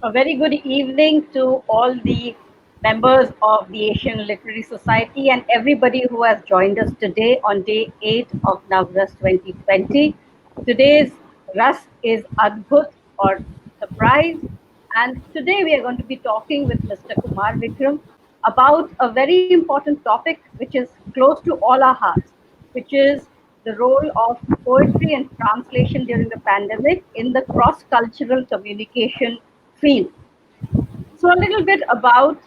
A very good evening to all the members of the Asian Literary Society and everybody who has joined us today on day 8 of Navras 2020. Today's Ras is Adbhut or surprise. And today we are going to be talking with Mr. Kumar Vikram about a very important topic which is close to all our hearts, which is the role of poetry and translation during the pandemic in the cross cultural communication field. So, a little bit about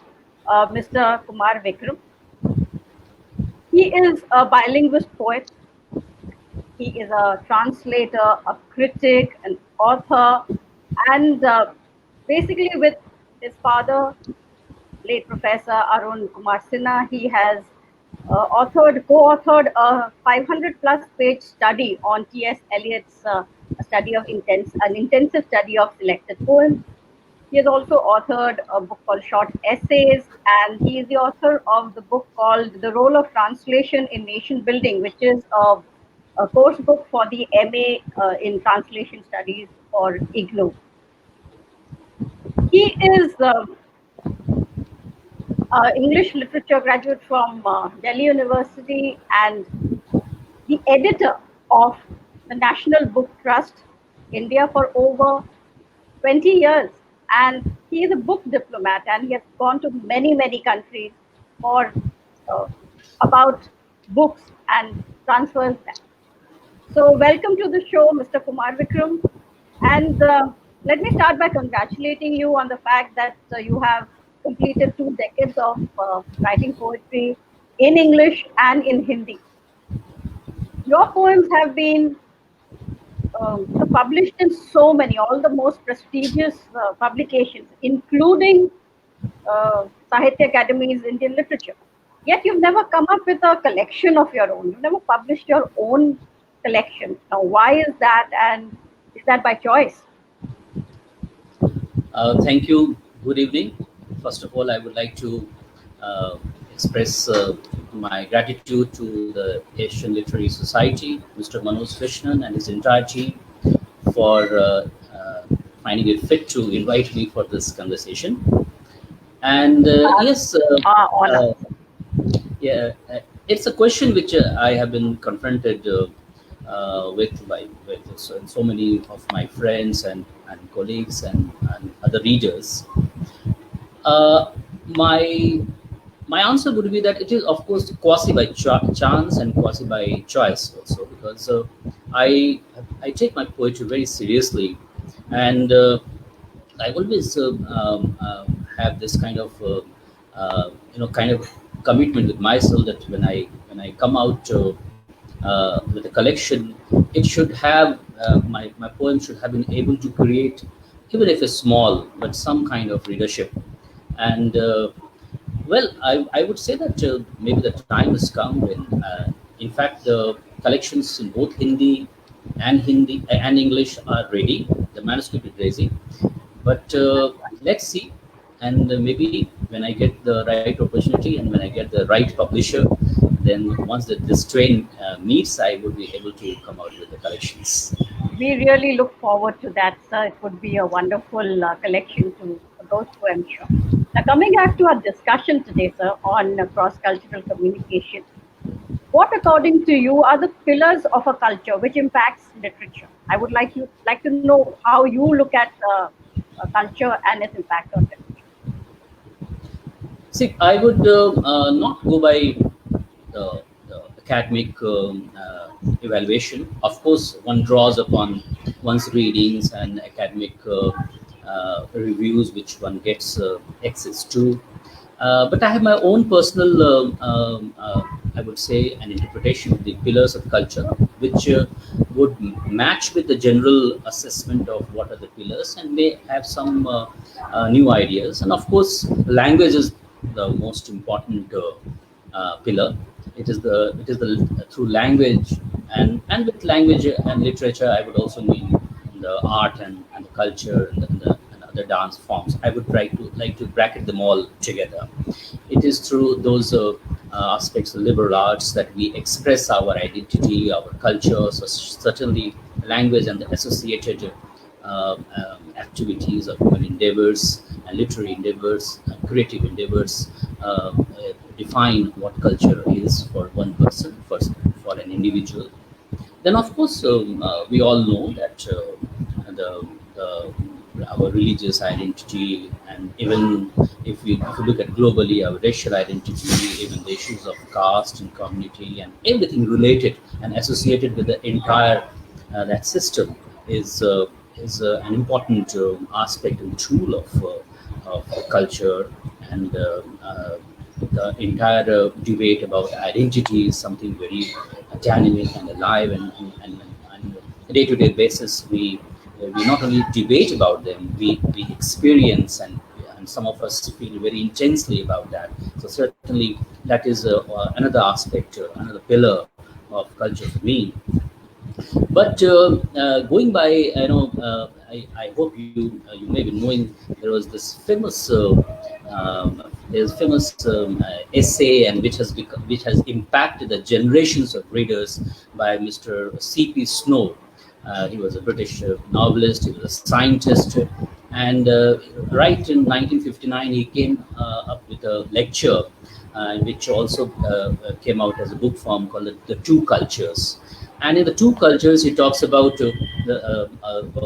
Mr. Kumar Vikram. He is a bilingual poet, he is a translator, a critic, an author, and basically, with his father, late Professor Arun Kumar Sinha, he has co-authored a 500 plus page study on T.S. Eliot's an intensive study of selected poems. He has also authored a book called Short Essays, and he is the author of the book called The Role of Translation in Nation Building, which is a course book for the MA in Translation Studies for IGNOU. He is English literature graduate from Delhi University and the editor of the National Book Trust India for over 20 years. And he is a book diplomat and he has gone to many, many countries for uh, about books and transfers them. So, welcome to the show, Mr. Kumar Vikram. And let me start by congratulating you on the fact that you have completed 2 decades of writing poetry in English and in Hindi. Your poems have been published in all the most prestigious publications, including Sahitya Academy's Indian Literature. Yet you've never come up with a collection of your own. You've never published your own collection. Now, why is that, and is that by choice? Thank you. Good evening. First of all, I would like to uh, express my gratitude to the Asian Literary Society, Mr. Manoj Krishnan and his entire team for finding it fit to invite me for this conversation. And yes, Honor. uh, yeah, it's a question which I have been confronted with so many of my friends and colleagues and other readers. Uh, my my answer would be that it is of course quasi by chance and quasi by choice also, because I take my poetry very seriously, and I always have this kind of kind of commitment with myself that when I come out with a collection, it should have my poem should have been able to create, even if it's small, but some kind of readership. And well, I would say that maybe the time has come when, in fact, the collections in both Hindi and English are ready. The manuscript is ready, but let's see. And maybe when I get the right opportunity and when I get the right publisher, then once this train meets, I would be able to come out with the collections. We really look forward to that, sir. It would be a wonderful collection to go through, I'm sure. Now, coming back to our discussion today, sir, on cross-cultural communication, what, according to you, are the pillars of a culture which impacts literature? I would like to know how you look at a culture and its impact on literature. See, I would not go by the academic evaluation. Of course, one draws upon one's readings and academic reviews, which one gets access to. But I have my own personal, I would say, an interpretation of the pillars of culture, which would match with the general assessment of what are the pillars, and may have some new ideas. And of course, language is the most important pillar. It is the through language, and with language and literature, I would also mean the art and the culture and other dance forms. I would try to like to bracket them all together. It is through those aspects of liberal arts that we express our identity, our culture. So certainly, language and the associated activities or human endeavors, literary endeavors, creative endeavors define what culture is for one person, for an individual. Then, of course, we all know that the our religious identity, and even if you look at globally, our racial identity, even the issues of caste and community, and everything related and associated with the entire that system is an important aspect and tool of the culture. And the entire debate about identity is something very dynamic and alive, and day-to-day basis we not only debate about them, we experience, and some of us feel very intensely about that. So certainly that is another aspect, another pillar of culture for me. But going by, I hope you may be knowing there was this famous there's famous essay, and which has impacted the generations of readers, by Mr. C.P. Snow. He was a British novelist. He was a scientist, and right in 1959 he came up with a lecture, which also came out as a book form, called the Two Cultures. And in the Two Cultures, he talks about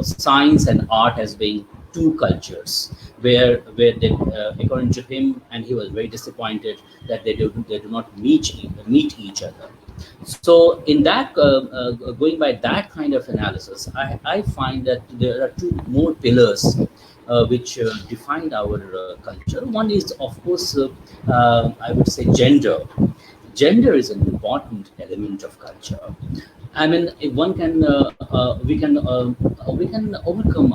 science and art as being two cultures, where they, according to him, and he was very disappointed that they do not meet each other. So in that, going by that kind of analysis, I find that there are two more pillars which define our culture. One is, of course, I would say, gender. Gender is an important element of culture. I mean, if one can, we can overcome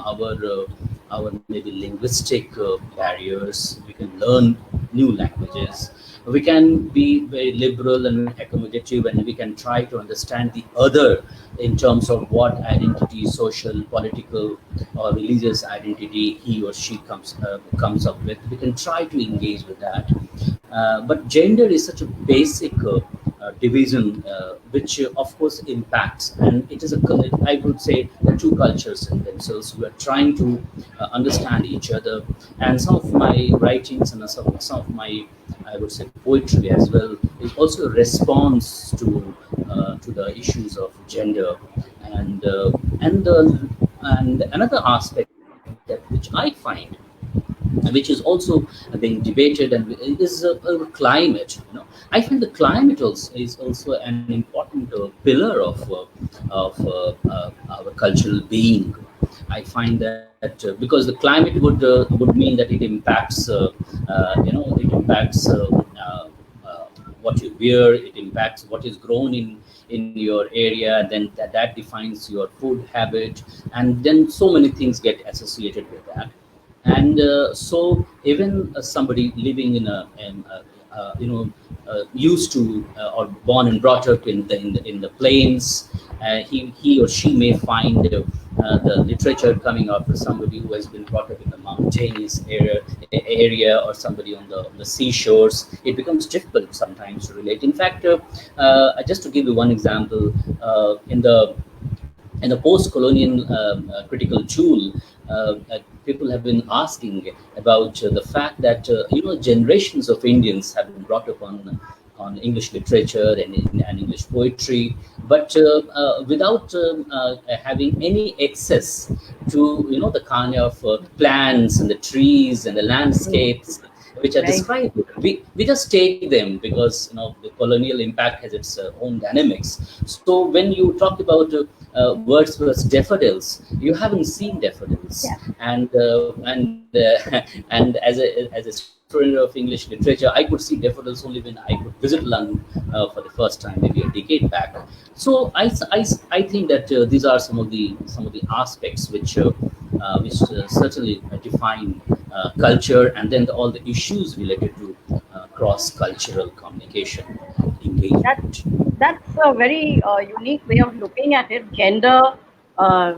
our maybe linguistic barriers. We can learn new languages. We can be very liberal and accommodative, and we can try to understand the other in terms of what identity, social, political, or religious identity he or she comes up with. We can try to engage with that. But gender is such a basic division, which of course impacts, and it is I would say, the two cultures in themselves who are trying to understand each other. And some of my writings and some of my, I would say, poetry as well, is also a response to the issues of gender. And and another aspect that which I find, which is also being debated, and is climate. I find the climate also is also an important pillar of our cultural being. I find that because the climate would mean that it impacts, it impacts what you wear, it impacts what is grown in your area, and then that defines your food habit, and then so many things get associated with that. And so even somebody living used to or born and brought up in the plains, he or she may find the literature coming out for somebody who has been brought up in the mountainous area, or somebody on the seashores. It becomes difficult sometimes to relate. In fact, just to give you one example, in the post-colonial critical tool, people have been asking about the fact that generations of Indians have been brought up on English literature and English poetry, but without having any access to the kind of plants and the trees and the landscapes which are Right. described. We just take them because the colonial impact has its own dynamics. So when you talk about Wordsworth's daffodils, you haven't seen daffodils, Yeah. and as a student of English literature, I could see daffodils only when I could visit London for the first time, maybe a decade back. So I think that these are some of the aspects which certainly define culture, and then all the issues related to cross-cultural communication and That engagement. that's a very unique way of looking at it. Gender, uh,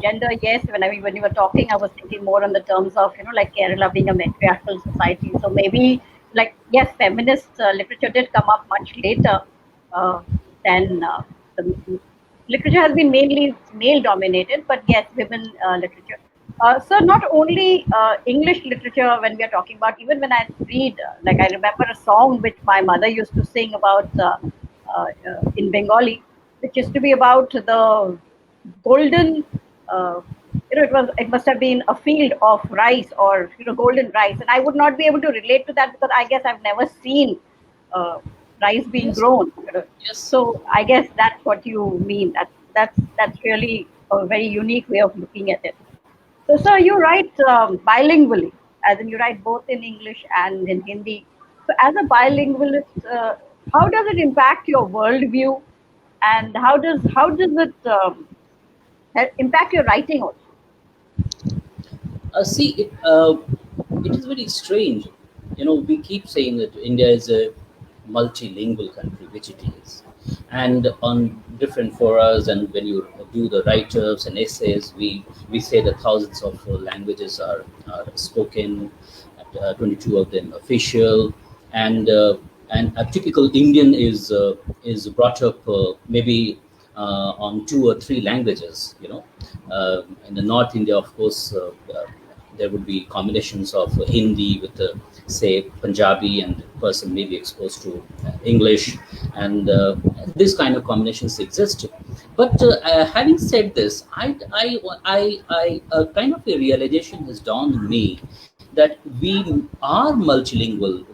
gender. Yes, when you were talking, I was thinking more on the terms of like Kerala being a matriarchal society. So maybe like yes, feminist literature did come up much later uh, than the literature has been mainly male dominated, but yes, women literature. So not only English literature when we are talking about, even when I read, like I remember a song which my mother used to sing about in Bengali, which used to be about the golden, uh, it must have been a field of rice or golden rice, and I would not be able to relate to that because I guess I've never seen uh, rice being Yes, grown. yes. So I guess that's what you mean. That's really a very unique way of looking at it. So, sir, you write bilingually, as in you write both in English and in Hindi. So, as a bilingualist, how does it impact your worldview, and how does it impact your writing also? See, it is very strange. We keep saying that India is a multilingual country, which it is. And on different forums, and when you do the write-ups and essays, we say that thousands of languages are spoken, 22 of them official, and a typical Indian is brought up maybe on two or three languages. In the North India, of course, there would be combinations of Hindi with, say, Punjabi, and the person may be exposed to English, and this kind of combinations exist. But having said this, kind of a realization has dawned on me that we are multilingual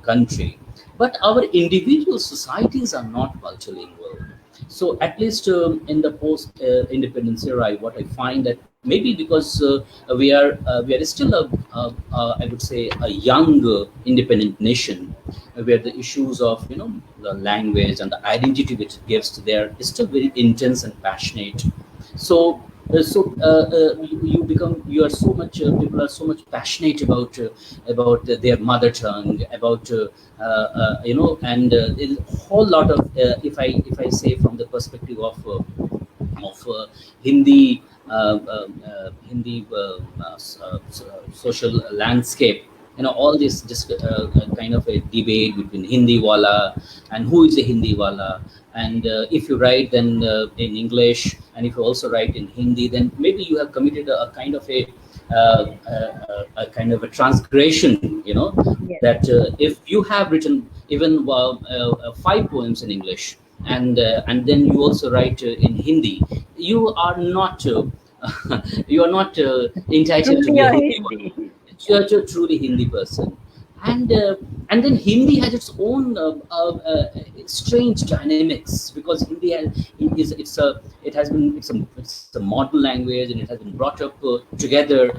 country, but our individual societies are not multilingual. So at least in the post independence era, what I find that maybe because we are still I would say a young independent nation, where the issues of the language and the identity which it gives to there is still very intense and passionate. So you are so much people are so much passionate about their mother tongue, about there's a whole lot of if I say from the perspective of Hindi, Hindi social landscape. All this kind of a debate between Hindi wala and who is a Hindi wala. And if you write then in English, and if you also write in Hindi, then maybe you have committed a kind of a kind of a transgression. Yes. That if you have written even five poems in English, and then you also write in Hindi, you are not you are not entitled to Truly be a a Hindi one. Hindi. Yeah. You're a truly Hindi person, and then Hindi has its own strange dynamics, because Hindi it has been it's a modern language, and it has been brought up together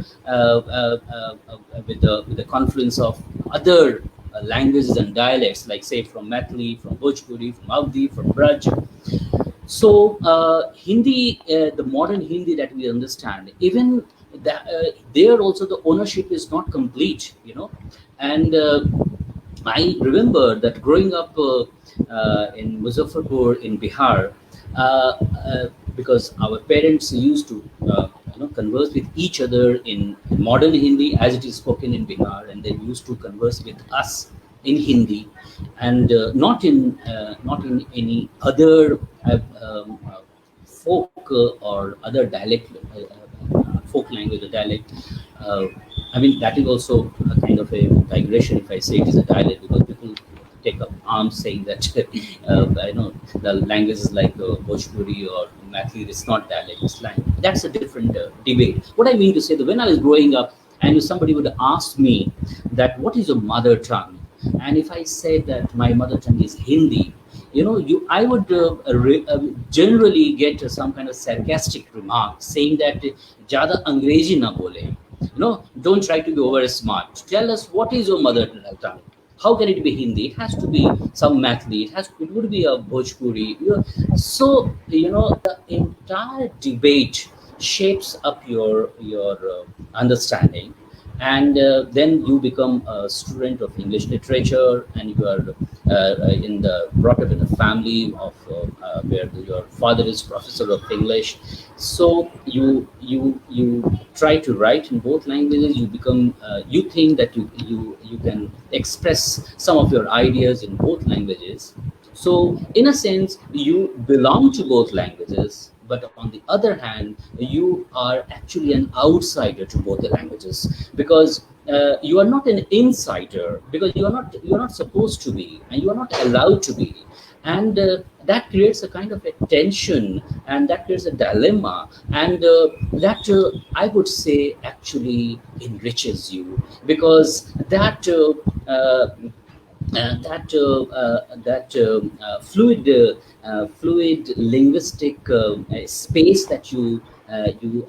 with the confluence of other languages and dialects, like say from Mathili, from Bhojpuri, from Avdi, from Braj. So Hindi, the modern Hindi that we understand, even that there also the ownership is not complete, and I remember that growing up in Muzaffarpur in Bihar, uh, because our parents used to converse with each other in modern Hindi as it is spoken in Bihar, and they used to converse with us in Hindi, and not in any other folk or other dialect, folk language or dialect. Uh, I mean, that is also a kind of a digression if I say it is a dialect, because people take up arms saying that the languages like Bhojpuri or Mathili, it's not dialect, it's language. That's a different debate. What I mean to say that when I was growing up, and if somebody would ask me that what is your mother tongue, and if I say that my mother tongue is Hindi, I would generally get some kind of sarcastic remark saying that "Jada Angrezi na bole." Don't try to be over smart. Tell us what is your mother tongue. How can it be Hindi? It has to be some Mathili. It would be a Bhojpuri. So the entire debate shapes up your understanding, and then you become a student of English literature, and you are brought up in a family of where your father is professor of English. So you try to write in both languages. You think that you can express some of your ideas in both languages, So, in a sense, you belong to both languages, but on the other hand, you are actually an outsider to both the languages, because you are not an insider, because you are not supposed to be, and you are not allowed to be, and that creates a kind of a tension, and that creates a dilemma, and that I would say actually enriches you, because that fluid linguistic space that you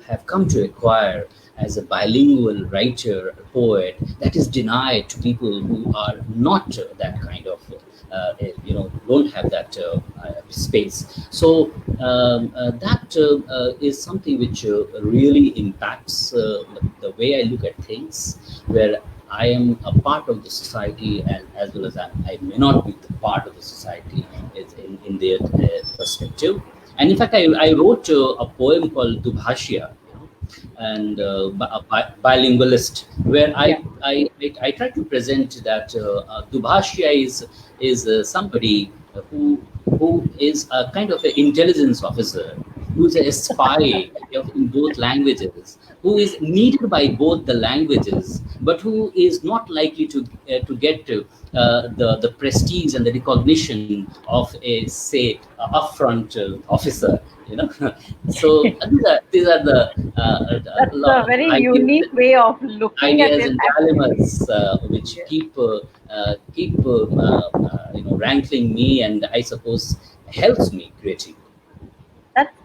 have come to acquire as a bilingual writer, poet, that is denied to people who are not that kind of don't have that space. So that is something which really impacts the way I look at things, where I am a part of the society, and as well as I may not be the part of the society is in their perspective. And in fact, I wrote a poem called Dubhashya, and a bilingualist, where Yeah. I try to present that Dubhashya is somebody who who is a kind of an intelligence officer, who is a spy in both languages, who is needed by both the languages, but who is not likely to get the prestige and the recognition of a, say, upfront officer. You know, so these are the a That's lot a of very ideas unique way of looking at ideas it, and actually. dilemmas which Yes. keep rankling me, and I suppose helps me creatively.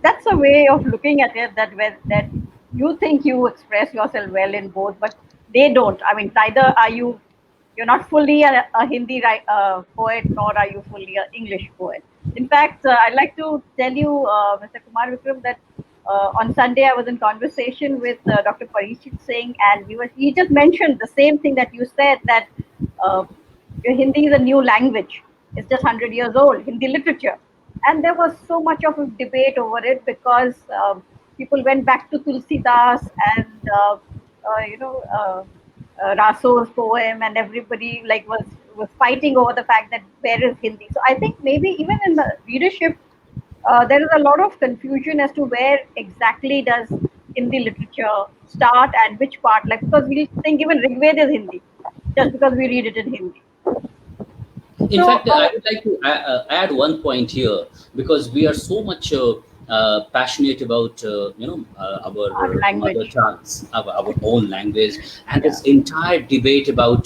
That's a way of looking at it, that you think you express yourself well in both, but they don't. I mean, neither are you. You're not fully a Hindi poet, nor are you fully an English poet. In fact, I'd like to tell you, Mr. Kumar Vikram, that on Sunday I was in conversation with Dr. Parishit Singh, and he just mentioned the same thing that you said, that uh, Hindi is a new language. It's just 100 years old, Hindi literature. And there was so much of a debate over it, because people went back to Tulsidas and, Raso's poem, and everybody was fighting over the fact that where is Hindi. So I think maybe even in the readership, there is a lot of confusion as to where exactly does Hindi literature start and which part. Like, because we think even Rigved is Hindi, just because we read it in Hindi. In So, fact, I would like to add one point here, because we are so much passionate about our our mother language. tongues, our own language, and Yeah. this entire debate about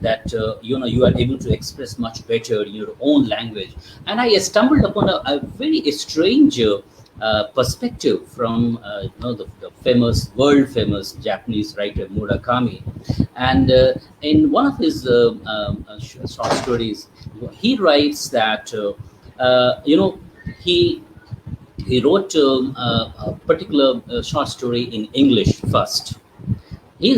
that you are able to express much better in your own language. And I stumbled upon a very strange perspective from the famous, world famous Japanese writer Murakami, and in one of his short stories, he writes that he he wrote a particular short story in English first. He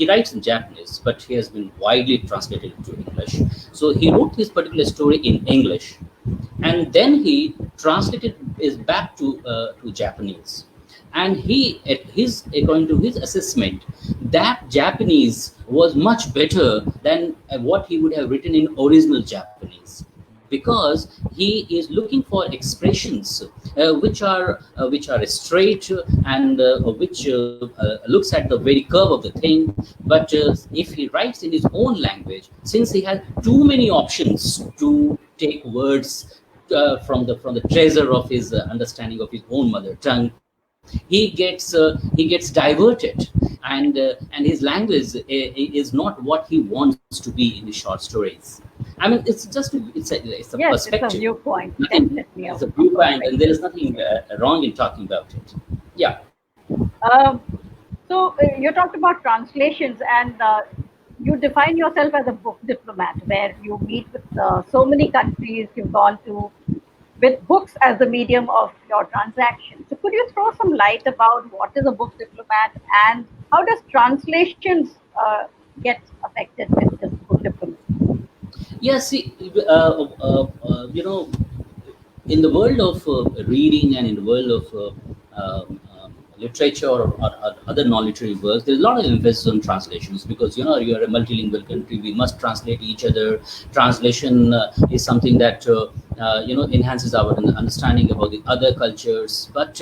writes in Japanese, but he has been widely translated into English. So he wrote this particular story in English, and then he translated it back to Japanese. And according to his assessment, that Japanese was much better than what he would have written in original Japanese, because he is looking for expressions which are straight, and which looks at the very curve of the thing. But if he writes in his own language, since he has too many options to take words from the treasure of his understanding of his own mother tongue, he gets diverted, and his language is not what he wants to be in his short stories. I mean, it's a Yes, it's a perspective, viewpoint, nothing. definitely It's a a viewpoint, and there is perspective. nothing wrong in talking about it. Yeah. Um, so you talked about translations, and you define yourself as a book diplomat, where you meet with so many countries you've gone to, with books as the medium of your transaction. So could you throw some light about what is a book diplomat, and how does translations get affected with this book diplomacy? Yeah, see, in the world of reading, and in the world of literature, or other non-literary works, there's a lot of emphasis on translations, because you're a multilingual country. We must translate each other. Translation is something that enhances our understanding about the other cultures. But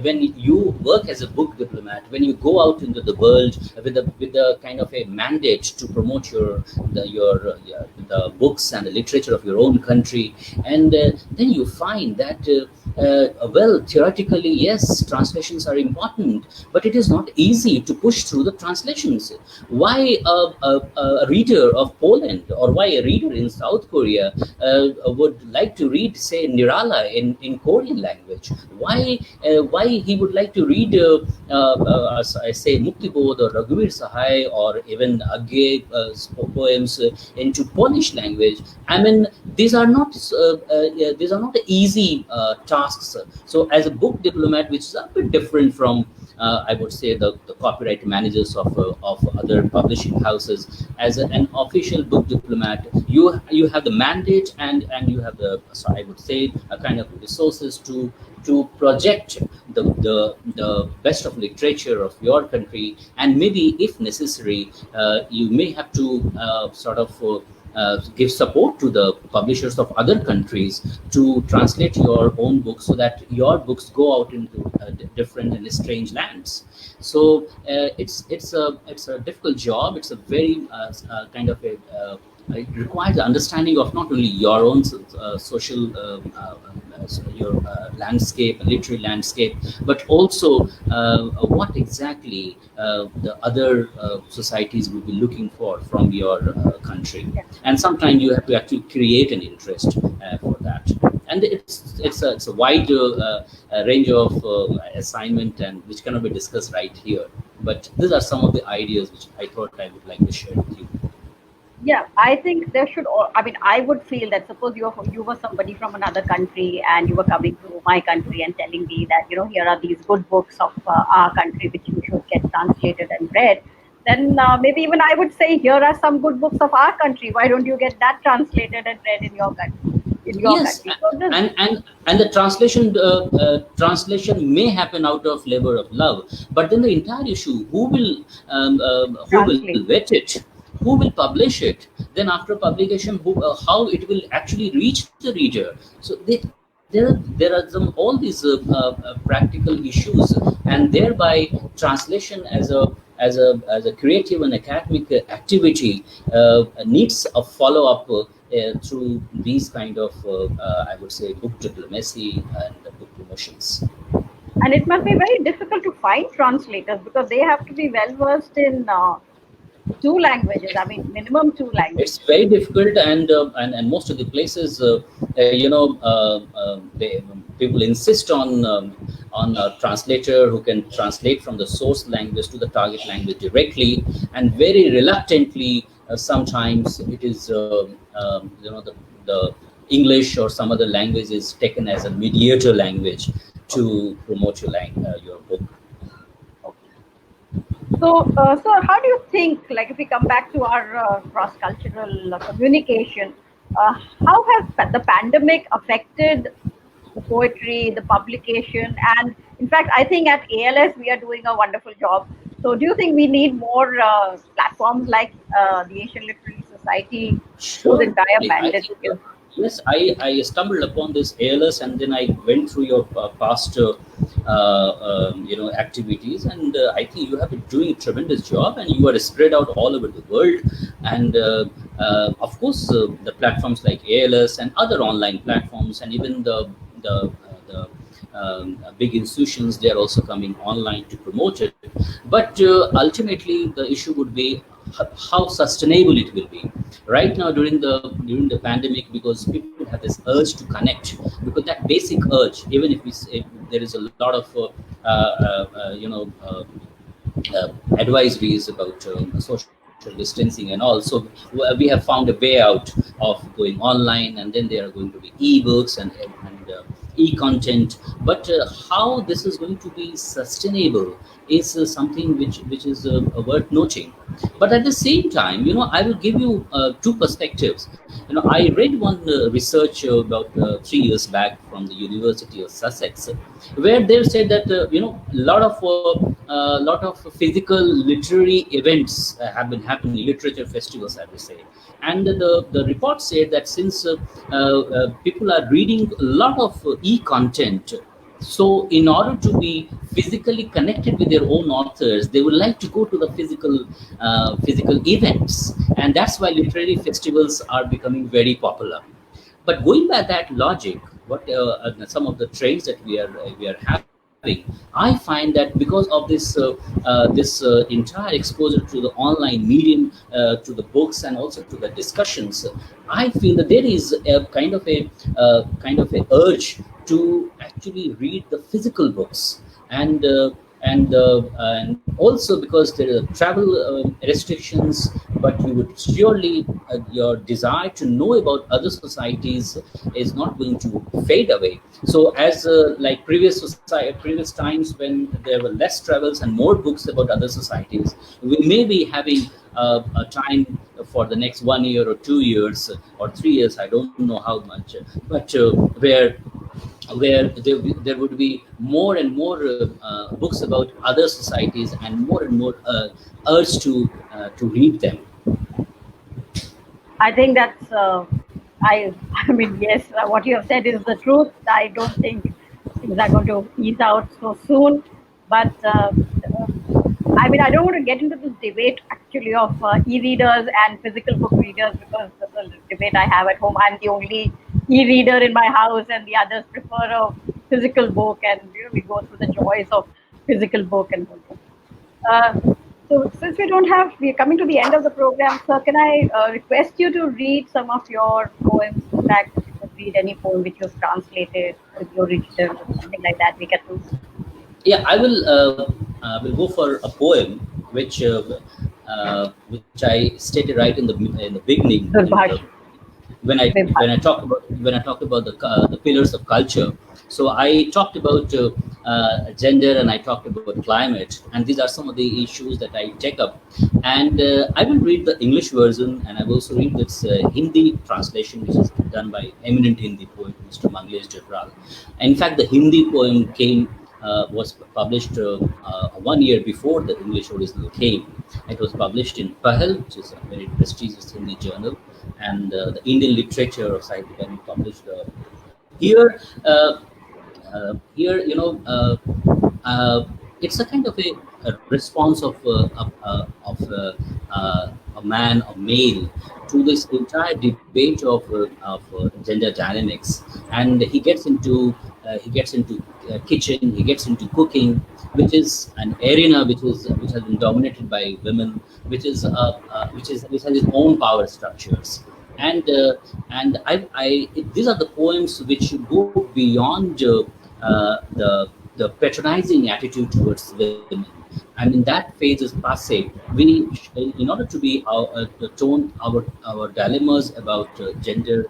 when you work as a book diplomat, when you go out into the world with a kind of a mandate to promote the books and the literature of your own country, and then you find that well, theoretically, yes, translations are important, but it is not easy to push through the translations. Why a reader of Poland, or why a reader in South Korea would like to read, say, Nirala in Korean language? Why he would like to read, I say, Muktibodh or Raghuveer Sahai or even Agge poems into Polish language? I mean, these are not easy tasks. So, as a book diplomat, which is a bit different from, I would say, the copyright managers of other publishing houses, as an official book diplomat, you have the mandate, and you have the, so I would say, a kind of resources to project the best of literature of your country, and maybe if necessary, you may have to sort of give support to the publishers of other countries to translate your own books, so that your books go out into different and strange lands. So it's a difficult job. It's a very kind of a it requires the understanding of not only your own social your landscape, literary landscape, but also what exactly the other societies will be looking for from your country. Yeah. And sometimes you have to actually create an interest for that. And it's a wide range of assignment, and which cannot be discussed right here. But these are some of the ideas which I thought I would like to share with you. Yeah, I think there should. I mean, I would feel that suppose you were somebody from another country and you were coming to my country and telling me that here are these good books of our country which you should get translated and read. Then maybe even I would say here are some good books of our country. Why don't you get that translated and read in your country? In your Yes, country. So this and the translation may happen out of labor of love, but then the entire issue: who will translate. vet it, who will publish it, then after publication, how it will actually reach the reader. So there are all these practical issues, and thereby translation as a creative and academic activity needs a follow up through these kind of I would say book diplomacy and book promotions. And it must be very difficult to find translators because they have to be well versed in two languages. I mean, minimum two It's languages. very difficult, and most of the places, people insist on a translator who can translate from the source language to the target language directly, and very reluctantly, sometimes it is the English or some other language is taken as a mediator language to promote your book. So how do you think, like, if we come back to our cross-cultural communication, how has the pandemic affected the poetry, the publication, and in fact, I think at ALS we are doing a wonderful job. So, do you think we need more platforms like the Asian Literary Society, whose Sure. entire I mandate think, is yes, I stumbled upon this ALS, and then I went through your past, activities, and I think you have been doing a tremendous job, and you are spread out all over the world. And of course, the platforms like ALS and other online platforms, and even the big institutions, they are also coming online to promote it. But ultimately, the issue would be how sustainable it will be. Right now, during the pandemic, because people have this urge to connect, because that basic urge, even if there is a lot of advisories about social distancing and all. So we have found a way out of going online, and then there are going to be ebooks and e-content. But how this is going to be sustainable is something which is worth noting. But at the same time, I will give you two perspectives. I read one research about 3 years back from the University of Sussex, where they said that lot of physical literary events have been happening, literature festivals, I would say. And the report said that since people are reading a lot of e-content, so in order to be physically connected with their own authors, they would like to go to the physical events, and that's why literary festivals are becoming very popular. But going by that logic, what some of the trends that we are having, I find that because of this entire exposure to the online medium, to the books, and also to the discussions, I feel that there is a kind of a urge to actually read the physical books. And also because there are travel restrictions, but you would surely your desire to know about other societies is not going to fade away. So as like previous times when there were less travels and more books about other societies, we may be having a time for the next 1 year or 2 years or 3 years, I don't know how much, but where there would be more and more books about other societies, and more urge to read them. I think that's, I mean, yes, what you have said is the truth. I don't think things are going to ease out so soon. But I mean, I don't want to get into this debate actually of e-readers and physical book readers, because that's a debate I have at home. I'm the only e-reader in my house, and the others prefer a physical book, and we go through the joys of physical book and all. Uh, so since we're coming to the end of the program, sir, can I request you to read some of your poems? In fact, if you could read any poem which was translated with your original, something like that, we get to. Yeah, I will go for a poem which I stated right in the beginning, in the Durbhash, when I talked about the pillars of culture. So I talked about gender, and I talked about climate, and these are some of the issues that I take up. And I will read the English version, and I will also read this Hindi translation, which is done by eminent Hindi poet Mr. Manglesh Jagral. In fact, the Hindi poem was published 1 year before the English original came. It was published in Pahal, which is a very prestigious Hindi journal, and the Indian Literature of Sahitya published here. Here, it's a kind of a response of a man, a male, to this entire debate of gender dynamics, and he gets into kitchen, he gets into cooking, which is an arena which has been dominated by women, which has its own power structures. And these are the poems which go beyond the patronizing attitude towards women. I mean, that phase is passé. In order to be to tone our dilemmas about gender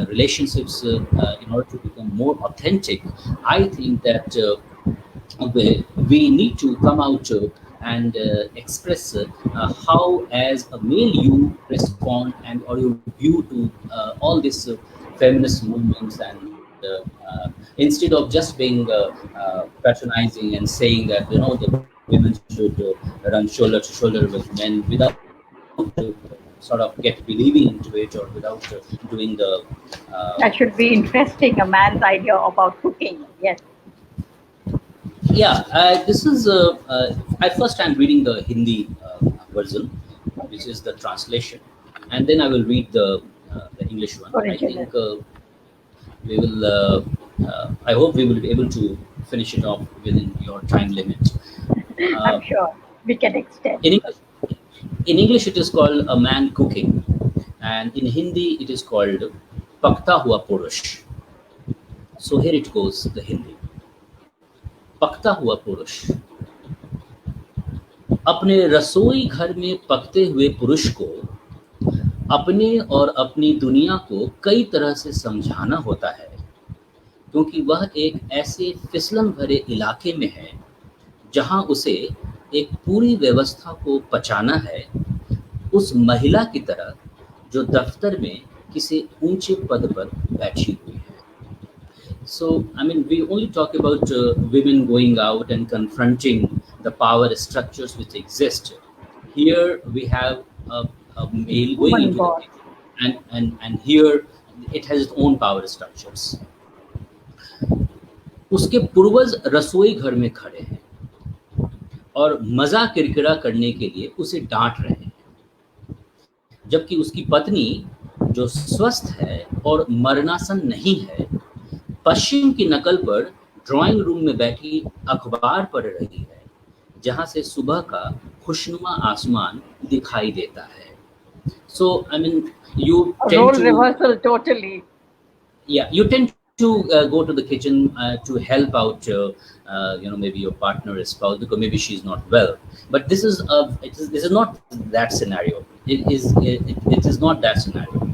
relationships, in order to become more authentic, I think that we need to come out and express how, as a male, you respond and or you view to all these feminist movements, and instead of just being patronizing and saying that the women should run shoulder to shoulder with men without sort of get believing into it, or without doing the that should be interesting. A man's idea about cooking. Yes. Yeah, this is I first I'm reading the Hindi version, which is the translation, and then I will read the English one. I Original. think we will. I hope we will be able to finish it off within your time limit. I'm Uh, sure we can extend. in English, in English, it is called a man cooking, and in Hindi, it is called Pakta Hua Purush. So here it goes, the Hindi. पकता हुआ पुरुष, अपने रसोई घर में पकते हुए पुरुष को अपने और अपनी दुनिया को कई तरह से समझाना होता है, क्योंकि वह एक ऐसे फिसलन भरे इलाके में है जहां उसे एक पूरी व्यवस्था को पचाना है, उस महिला की तरह जो दफ्तर में किसी ऊंचे पद पर बैठी हुई है। So, I mean, we only talk about women going out and confronting the power structures which exist. Here we have a male going Woman into the boss. kitchen, and here it has its own power structures. उसके पूर्वज रसोई घर में खड़े हैं और मजा किरकिरा करने के लिए उसे डांट रहे हैं, जबकि उसकी पत्नी जो स्वस्थ है और मरणासन नहीं है, पश्चिम की नकल पर ड्राइंग रूम में बैठी अखबार पढ़ रही है, जहां से सुबह का खुशनुमा आसमान दिखाई देता है। So I mean you A tend role to reversal, totally. yeah you tend to go to the kitchen to help out maybe your partner or spouse because maybe she's not well, but this is not that scenario. It is not that scenario.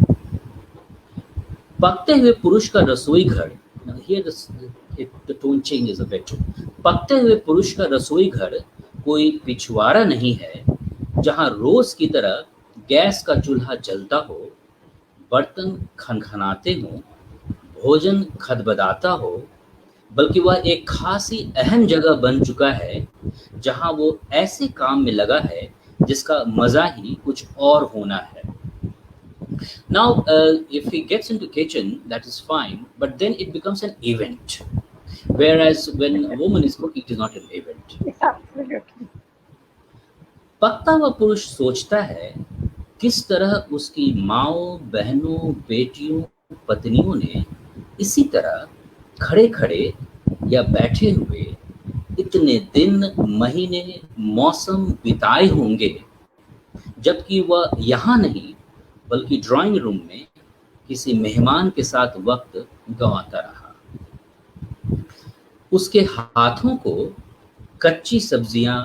पकते हुए पुरुष का रसोई घर, here the tone change is a bit. पकते हुए पुरुष का रसोई घर कोई पिछवाड़ा नहीं है जहां रोज की तरह गैस का चूल्हा जलता हो, बर्तन खनखनाते हो, भोजन खदबदाता हो, बल्कि वह एक खासी अहम जगह बन चुका है जहां वो ऐसे काम में लगा है जिसका मजा ही कुछ और होना है। Now, if he gets into kitchen, that is fine, but then it becomes an event. Whereas when a woman is cooking, it is not an event. Absolutely. पकता हुआ पुरुष सोचता है किस तरह उसकी माओ, बहनों, बेटियों, पत्नियों ने इसी तरह खड़े-खड़े या बैठे हुए इतने दिन, महीने, मौसम बिताए होंगे, जबकि वह यहाँ नहीं बल्कि ड्राइंग रूम में किसी मेहमान के साथ वक्त गंवाता रहा। उसके हाथों को कच्ची सब्जियां,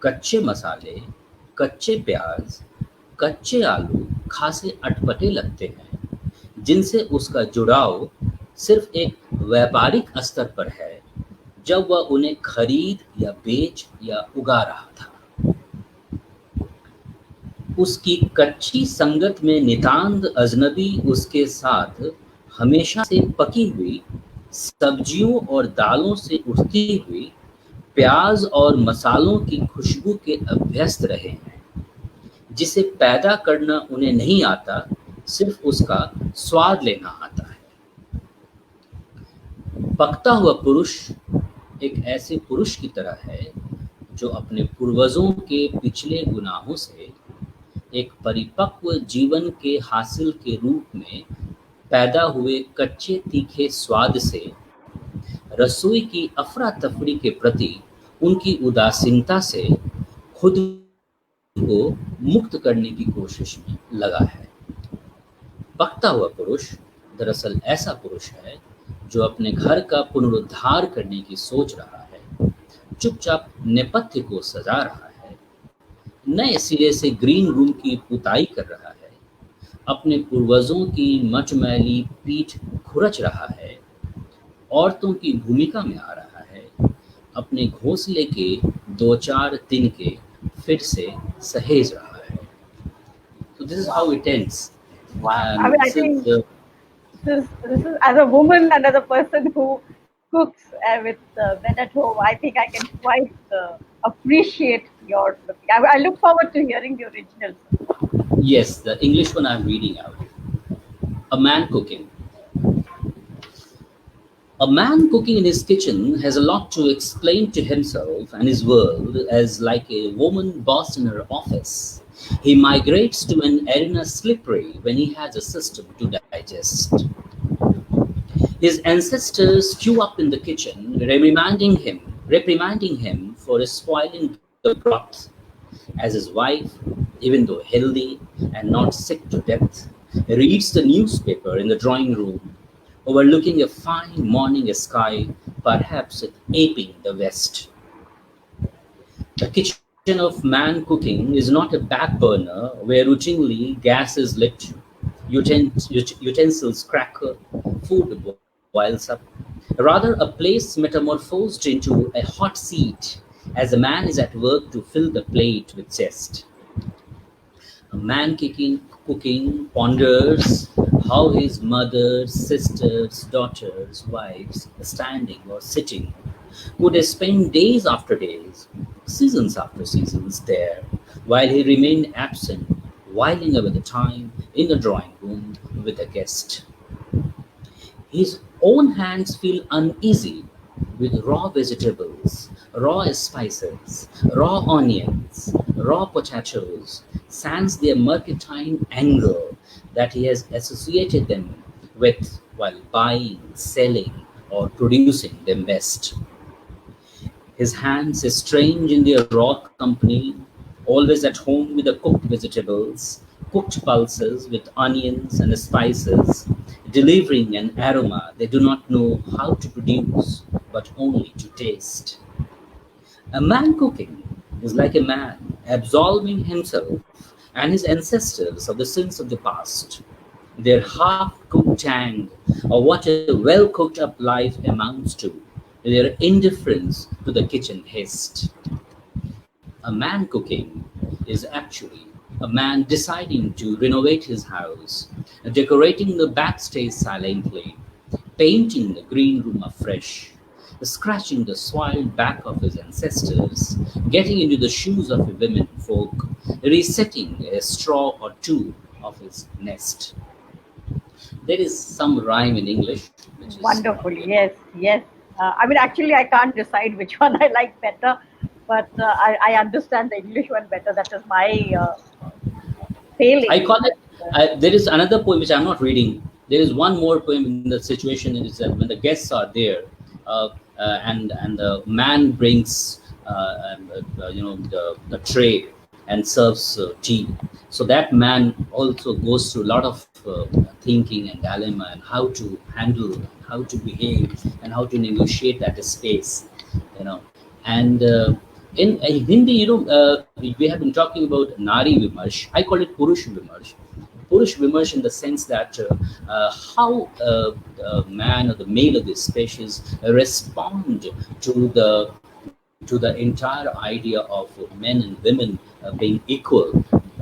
कच्चे मसाले, कच्चे प्याज, कच्चे आलू खासे अटपटे लगते हैं, जिनसे उसका जुड़ाव सिर्फ एक व्यापारिक स्तर पर है, जब वह उन्हें खरीद या बेच या उगा रहा था। उसकी कच्ची संगत में नितांत अजनबी उसके साथ हमेशा से पकी हुई सब्जियों और दालों से उठती हुई प्याज और मसालों की खुशबू के अभ्यस्त रहे हैं, जिसे पैदा करना उन्हें नहीं आता, सिर्फ उसका स्वाद लेना आता है। पकता हुआ पुरुष एक ऐसे पुरुष की तरह है जो अपने पूर्वजों के पिछले गुनाहों से एक परिपक्व जीवन के हासिल के रूप में पैदा हुए कच्चे तीखे स्वाद से रसोई की अफरा तफरी के प्रति उनकी उदासीनता से खुद को मुक्त करने की कोशिश में लगा है। पकता हुआ पुरुष दरअसल ऐसा पुरुष है जो अपने घर का पुनरुद्धार करने की सोच रहा है, चुपचाप नेपथ्य को सजा रहा है, नए सिरे से ग्रीन रूम की पुताई कर रहा है, अपने पूर्वजों की मचमैली पीठ खुरच रहा है, औरतों की भूमिका में आ रहा है, अपने घोंसले के दो चार तिनके फिर से सहेज रहा है। So this is how it ends. Wow. I And mean, I this is think this is as a woman and as a person who cooks with men at home, I think I can quite appreciate your cooking. I look forward to hearing the original. yes, the English one I'm reading out. A man cooking. A man cooking in his kitchen has a lot to explain to himself and his world as like a woman boss in her office. He migrates to an arena slippery when he has a system to digest. His ancestors queue up in the kitchen, reprimanding him for spoiling the broth, as his wife, even though healthy and not sick to death, reads the newspaper in the drawing room, overlooking a fine morning sky, perhaps aping the west. The kitchen of man cooking is not a back burner where routinely gas is lit, utensils crackle, food boils up. Rather, a place metamorphosed into a hot seat as a man is at work to fill the plate with zest. A man cooking ponders how his mother, sisters, daughters, wives, standing or sitting, would spend days after days, seasons after seasons there, while he remained absent, whiling away the time in the drawing room with a guest. His own hands feel uneasy with raw vegetables, raw spices, raw onions, raw potatoes, sans their mercantile angle that he has associated them with while buying, selling, or producing them best. His hands is strange in their raw company, always at home with the cooked vegetables, cooked pulses with onions and spices, delivering an aroma they do not know how to produce, but only to taste. A man cooking is like a man absolving himself and his ancestors of the sins of the past. Their half cooked tang, or what a well cooked up life amounts to, their indifference to the kitchen haste. A man cooking is actually a man deciding to renovate his house, decorating the backstage silently, painting the green room afresh, scratching the soiled back of his ancestors, getting into the shoes of a women folk, resetting a straw or two of his nest. There is some rhyme in English, which is not Wonderful. really. Yes, yes. I mean, actually, I can't decide which one I like better, but I understand the English one better. That is my I failing. call it. But, There is another poem which I'm not reading. There is one more poem in the situation is that when the guests are there, uh, and the man brings the tray and serves tea. So that man also goes through a lot of thinking and dilemma and how to handle, how to behave, and how to negotiate that space. You know, and in Hindi, we have been talking about Nari Vimarsh. I call it Purush Vimarsh. Purush Vimarsh in the sense that how the man or the male of this species respond to the entire idea of men and women being equal,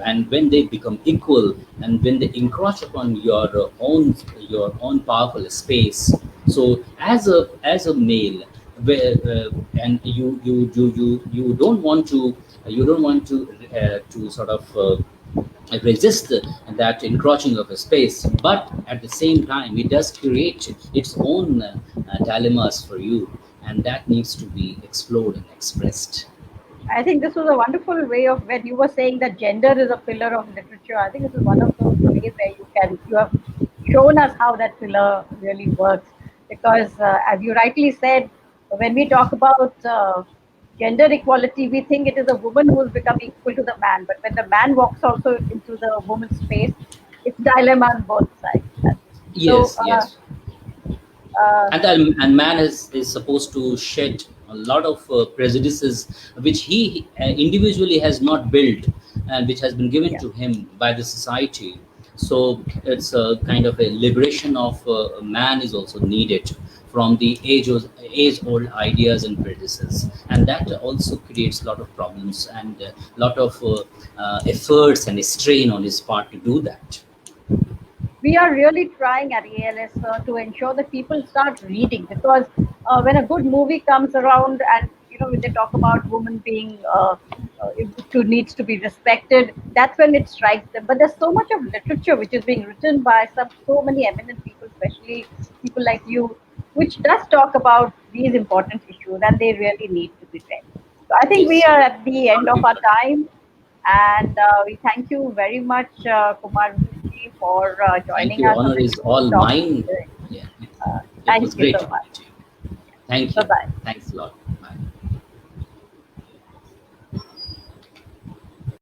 and when they become equal and when they encroach upon your own powerful space. So as a male, and you don't want to to sort of resist that encroaching of a space, but at the same time it does create its own dilemmas for you, and that needs to be explored and expressed. I think this was a wonderful way of when you were saying that gender is a pillar of literature. I think this is one of those ways where you have shown us how that pillar really works. Because as you rightly said, when we talk about gender equality, we think it is a woman who has become equal to the man. But when the man walks also into the woman's space, it's dilemma on both sides. So Yes, yes. uh, And man is supposed to shed a lot of prejudices which he individually has not built, and which has been given yeah. to him by the society. So it's a kind of a liberation of man is also needed from the age old ideas and prejudices, and that also creates a lot of problems and a lot of efforts and strain on his part to do that. We are really trying at ALS to ensure that people start reading, because when a good movie comes around, and when they talk about women being to needs to be respected, that's when it strikes them. But there's so much of literature which is being written by so many eminent people, especially people like you, which does talk about these important issues, and they really need to be read. So I think we Yes, are at the end of our yes. time. And we thank you very much, Kumar, for Thank joining you. us on Honor this is good all topic mine. today. Yeah, Uh, it was Thank you great so to much. meet you. Thank Bye you. bye. Thanks a lot.